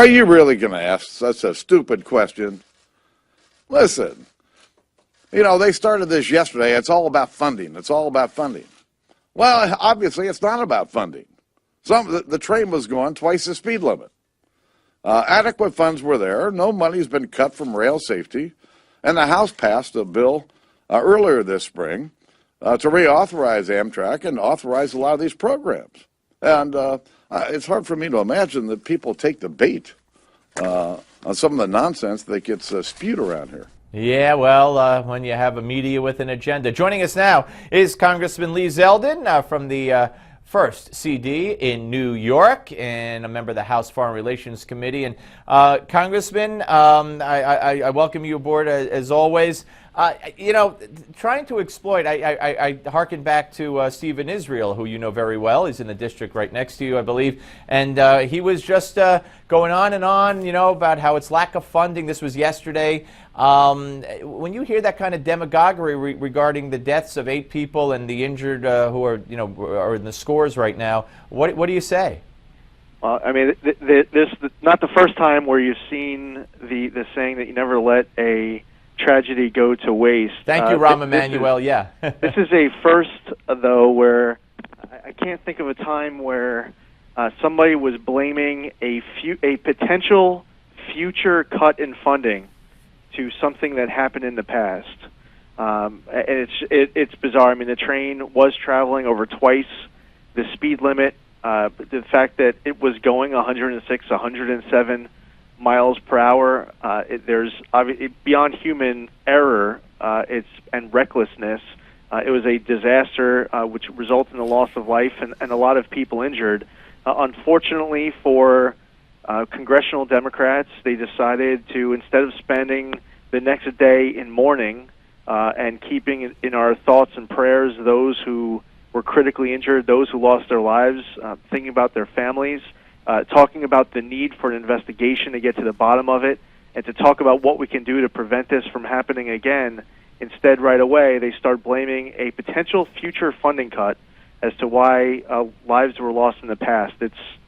Are you really going to ask such a stupid question? Listen, they started this yesterday. It's all about funding. It's all about funding. Well, obviously, it's not about funding. The train was going twice the speed limit. Adequate funds were there. No money's been cut from rail safety. And the House passed a bill earlier this spring to reauthorize Amtrak and authorize a lot of these programs. And it's hard for me to imagine that people take the bait on some of the nonsense that gets spewed around here. Yeah, well, when you have a media with an agenda. Joining us now is Congressman Lee Zeldin from the First CD in New York and a member of the House Foreign Relations Committee. And Congressman, I welcome you aboard as always. Trying to exploit, I hearken back to Stephen Israel, who you know very well. He's in the district right next to you, I believe. And he was just going on and on, about how it's lack of funding. This was yesterday. When you hear that kind of demagoguery regarding the deaths of 8 people and the injured who are, are in the scores right now, what do you say? Well, I mean, this is not the first time where you've seen the saying that you never let a tragedy go to waste. Thank you, Rahm Emanuel. Yeah. This is a first, though, where I can't think of a time where somebody was blaming a potential future cut in funding to something that happened in the past. And it's bizarre. I mean, the train was traveling over twice the speed limit. The fact that it was going 106, 107 miles per hour, there's beyond human error and recklessness. It was a disaster which resulted in the loss of life and a lot of people injured. Unfortunately for congressional Democrats, they decided to, instead of spending the next day in mourning and keeping in our thoughts and prayers those who were critically injured, those who lost their lives, thinking about their families, talking about the need for an investigation to get to the bottom of it, and to talk about what we can do to prevent this from happening again. Instead, right away, they start blaming a potential future funding cut as to why lives were lost in the past.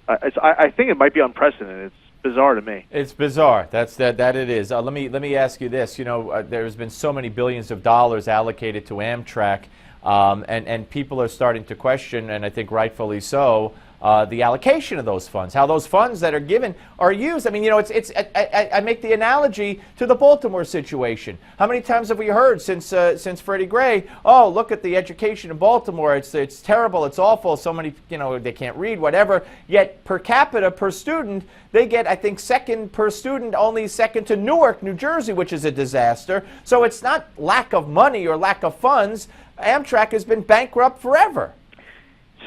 I think it might be unprecedented. It's bizarre to me. It's bizarre. That it is. Let me ask you this. There's been so many billions of dollars allocated to Amtrak, and people are starting to question, and I think rightfully so, the allocation of those funds, how those funds that are given are used. I mean, I make the analogy to the Baltimore situation. How many times have we heard since Freddie Gray, oh, look at the education in Baltimore, it's terrible, it's awful, so many, they can't read, whatever, yet per capita, per student, they get, I think, second per student, only second to Newark, New Jersey, which is a disaster. So it's not lack of money or lack of funds. Amtrak has been bankrupt forever.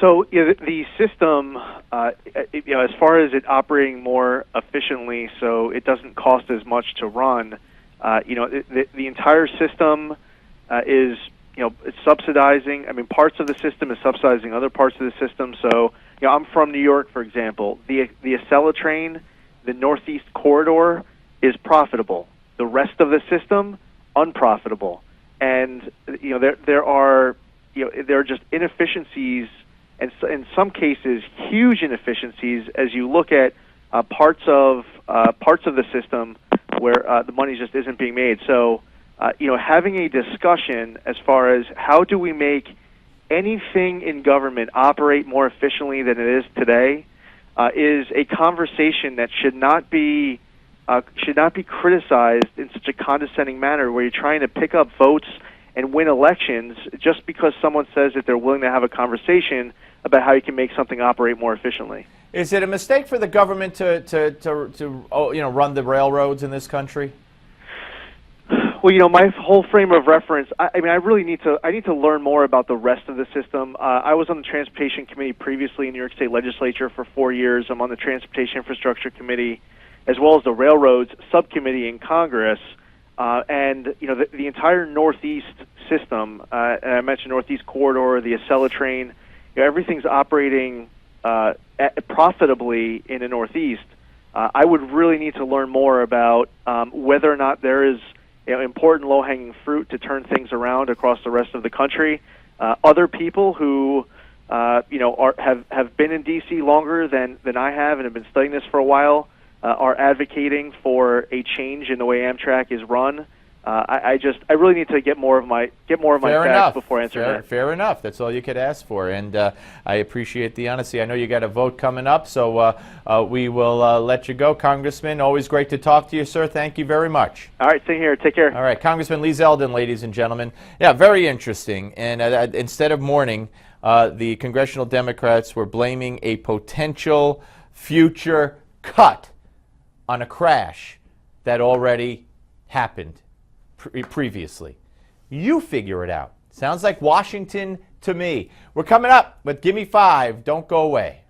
So the system, as far as it operating more efficiently, so it doesn't cost as much to run, the entire system is, it's subsidizing. I mean, parts of the system is subsidizing other parts of the system. So, I'm from New York, for example. The Acela train, the Northeast corridor, is profitable. The rest of the system, unprofitable. And there are just inefficiencies. And in some cases, huge inefficiencies as you look at parts of the system where the money just isn't being made. So, having a discussion as far as how do we make anything in government operate more efficiently than it is today is a conversation that should not be criticized in such a condescending manner, where you're trying to pick up votes and win elections just because someone says that they're willing to have a conversation about how you can make something operate more efficiently. Is it a mistake for the government to run the railroads in this country? Well, my whole frame of reference, I really need to learn more about the rest of the system. I was on the Transportation Committee previously in New York State Legislature for 4 years. I'm on the Transportation Infrastructure Committee, as well as the Railroads Subcommittee in Congress. And the entire Northeast system, and I mentioned Northeast Corridor, the Acela train, everything's operating profitably in the Northeast. I would really need to learn more about whether or not there is important low-hanging fruit to turn things around across the rest of the country. Other people who have been in D.C. longer than I have and have been studying this for a while are advocating for a change in the way Amtrak is run. I really need to get more of my facts before answering that. Fair enough. That's all you could ask for, and I appreciate the honesty. I know you got a vote coming up, so we will let you go, Congressman. Always great to talk to you, sir. Thank you very much. All right, same here. Take care. All right, Congressman Lee Zeldin, ladies and gentlemen. Yeah, very interesting. And instead of mourning, the congressional Democrats were blaming a potential future cut on a crash that already happened previously. You figure it out. Sounds like Washington to me. We're coming up with Gimme 5. Don't go away.